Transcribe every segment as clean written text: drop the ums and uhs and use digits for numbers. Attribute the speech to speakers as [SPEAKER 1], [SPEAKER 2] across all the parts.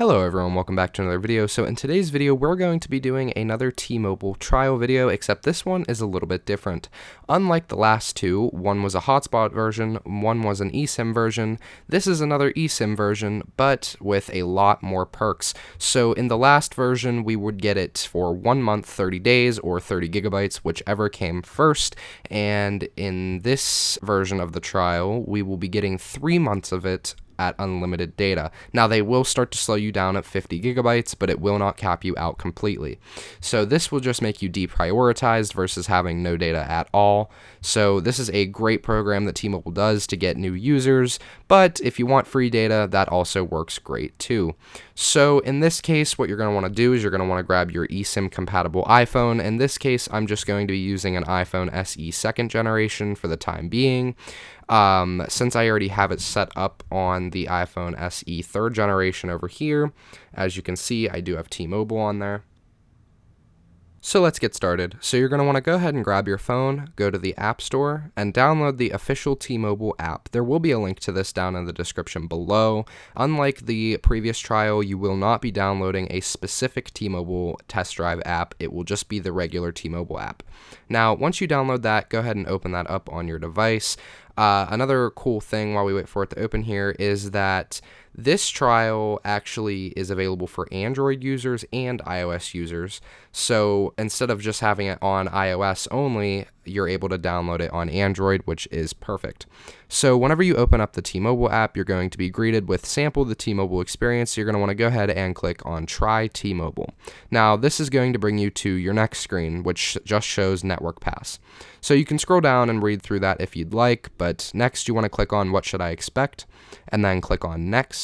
[SPEAKER 1] Hello everyone, welcome back to another video. So in today's video, we're going to be doing another T-Mobile trial video, except this one is a little bit different. Unlike the last two, one was a hotspot version, one was an eSIM version. This is another eSIM version, but with a lot more perks. So in the last version, we would get it for 1 month, 30 days, or 30 gigabytes, whichever came first. And in this version of the trial, we will be getting 3 months of it at unlimited data. Now they will start to slow you down at 50 gigabytes, but it will not cap you out completely. So this will just make you deprioritized versus having no data at all. So this is a great program that T-Mobile does to get new users, but if you want free data, that also works great too. So in this case, what you're going to want to do is you're going to want to grab your eSIM compatible iPhone. In this case, I'm just going to be using an iPhone SE 2nd generation for the time being. Since I already have it set up on the iPhone SE 3rd generation over here, as you can see, I do have T-Mobile on there. So let's get started. So you're going to want to go ahead and grab your phone, go to the App Store, and download the official T-Mobile app. There will be a link to this down in the description below. Unlike the previous trial, you will not be downloading a specific T-Mobile test drive app. It will just be the regular T-Mobile app. Now, once you download that, go ahead and open that up on your device. Another cool thing while we wait for it to open here is that this trial actually is available for Android users and iOS users. So instead of just having it on iOS only, you're able to download it on Android, which is perfect. So whenever you open up the T-Mobile app, you're going to be greeted with sample the T-Mobile experience. You're going to want to go ahead and click on Try T-Mobile. Now this is going to bring you to your next screen, which just shows Network Pass. So you can scroll down and read through that if you'd like, but next you want to click on What Should I Expect? And then click on Next.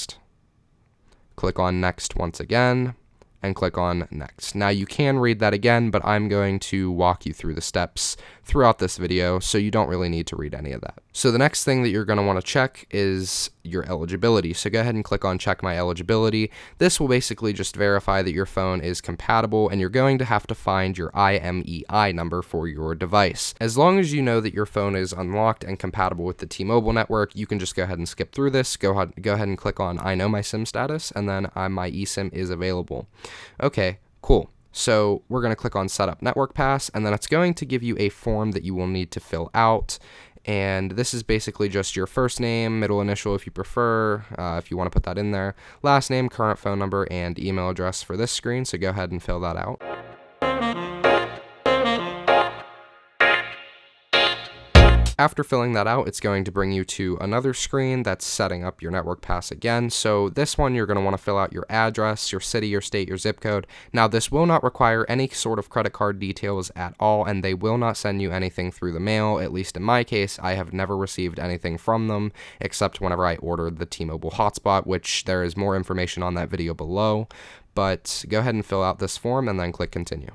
[SPEAKER 1] Click on Next once again, and click on Next. Now you can read that again, but I'm going to walk you through the steps throughout this video, so you don't really need to read any of that. So the next thing that you're going to want to check is your eligibility. So go ahead and click on Check My Eligibility. This will basically just verify that your phone is compatible, and you're going to have to find your IMEI number for your device. As long as you know that your phone is unlocked and compatible with the T-Mobile network, you can just go ahead and skip through this. Go ahead and click on I know my SIM status, and then my eSIM is available. Okay, cool. So we're going to click on Set Up Network Pass, and then it's going to give you a form that you will need to fill out. And this is basically just your first name, middle initial if you prefer, if you want to put that in there, last name, current phone number, and email address for this screen. So go ahead and fill that out. After filling that out, it's going to bring you to another screen that's setting up your network pass again. So this one, you're going to want to fill out your address, your city, your state, your zip code. Now, this will not require any sort of credit card details at all, and they will not send you anything through the mail. At least in my case, I have never received anything from them, except whenever I ordered the T-Mobile hotspot, which there is more information on that video below. But go ahead and fill out this form and then click Continue.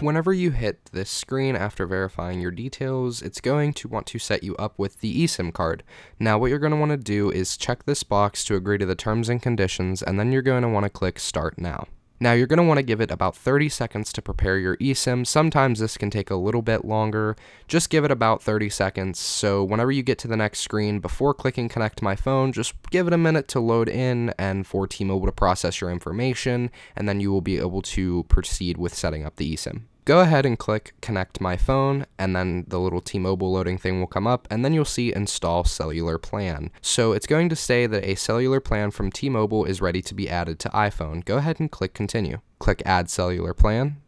[SPEAKER 1] Whenever you hit this screen after verifying your details, it's going to want to set you up with the eSIM card. Now what you're going to want to do is check this box to agree to the terms and conditions, and then you're going to want to click Start Now. Now you're going to want to give it about 30 seconds to prepare your eSIM. Sometimes this can take a little bit longer. Just give it about 30 seconds. So whenever you get to the next screen, before clicking Connect My Phone, just give it a minute to load in and for T-Mobile to process your information, and then you will be able to proceed with setting up the eSIM. Go ahead and click Connect My Phone, and then the little T-Mobile loading thing will come up, and then you'll see Install Cellular Plan. So it's going to say that a cellular plan from T-Mobile is ready to be added to iPhone. Go ahead and click Continue. Click Add Cellular Plan.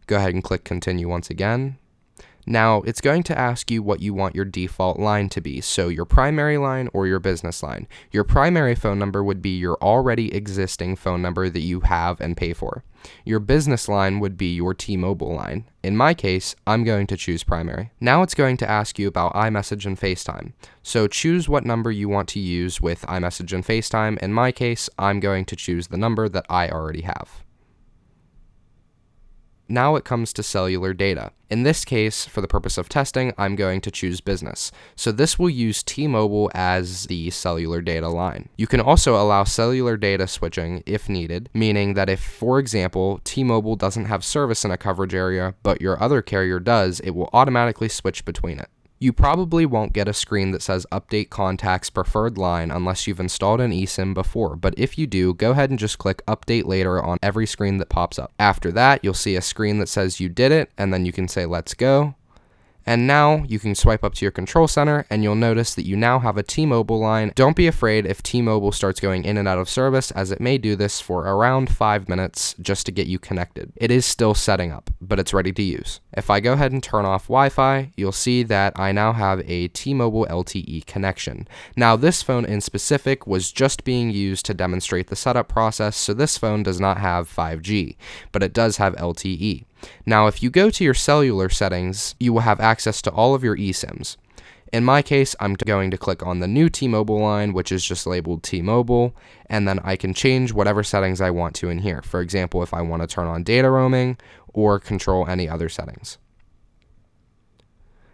[SPEAKER 1] Go ahead and click Continue once again. Now, it's going to ask you what you want your default line to be, so your primary line or your business line. Your primary phone number would be your already existing phone number that you have and pay for. Your business line would be your T-Mobile line. In my case, I'm going to choose primary. Now it's going to ask you about iMessage and FaceTime. So choose what number you want to use with iMessage and FaceTime. In my case, I'm going to choose the number that I already have. now it comes to cellular data. In this case, for the purpose of testing, I'm going to choose business. So this will use T-Mobile as the cellular data line. You can also allow cellular data switching if needed, meaning that if, for example, T-Mobile doesn't have service in a coverage area, but your other carrier does, it will automatically switch between it. You probably won't get a screen that says Update Contacts Preferred Line unless you've installed an eSIM before, but if you do, go ahead and just click Update Later on every screen that pops up. After that, you'll see a screen that says you did it, and then you can say Let's Go. And now you can swipe up to your control center and you'll notice that you now have a T-Mobile line. Don't be afraid if T-Mobile starts going in and out of service, as it may do this for around 5 minutes just to get you connected. It is still setting up, but it's ready to use. If I go ahead and turn off Wi-Fi, you'll see that I now have a T-Mobile LTE connection. Now this phone in specific was just being used to demonstrate the setup process, so this phone does not have 5G, but it does have LTE. Now, if you go to your cellular settings, you will have access to all of your eSIMs. In my case, I'm going to click on the new T-Mobile line, which is just labeled T-Mobile, and then I can change whatever settings I want to in here. For example, if I want to turn on data roaming or control any other settings.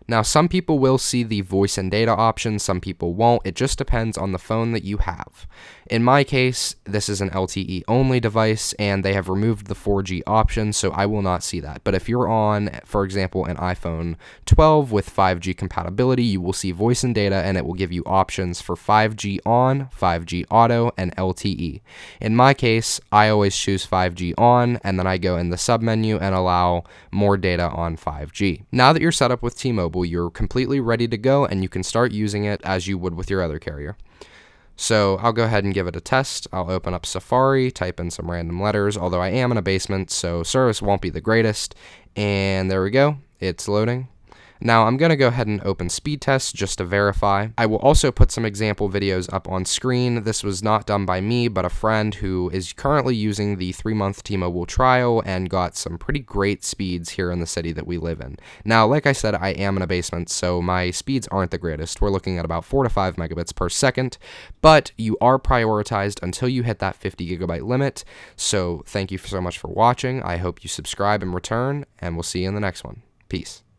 [SPEAKER 1] Now, some people will see the voice and data option, some people won't. It just depends on the phone that you have. In my case, this is an LTE only device, and they have removed the 4G option, so I will not see that. But if you're on, for example, an iPhone 12 with 5G compatibility, you will see voice and data, and it will give you options for 5G on, 5G auto, and LTE. In my case, I always choose 5G on, and then I go in the submenu and allow more data on 5G. Now that you're set up with T-Mobile, you're completely ready to go and you can start using it as you would with your other carrier. So I'll go ahead and give it a test. I'll open up Safari, type in some random letters, although I am in a basement, so service won't be the greatest. And there we go, it's loading. Now I'm going to go ahead and open speed tests just to verify. I will also put some example videos up on screen. This was not done by me, but a friend who is currently using the 3-month T-Mobile trial and got some pretty great speeds here in the city that we live in. Now, like I said, I am in a basement, so my speeds aren't the greatest. We're looking at about 4 to 5 megabits per second, but you are prioritized until you hit that 50 gigabyte limit. So thank you so much for watching. I hope you subscribe and return, and we'll see you in the next one. Peace.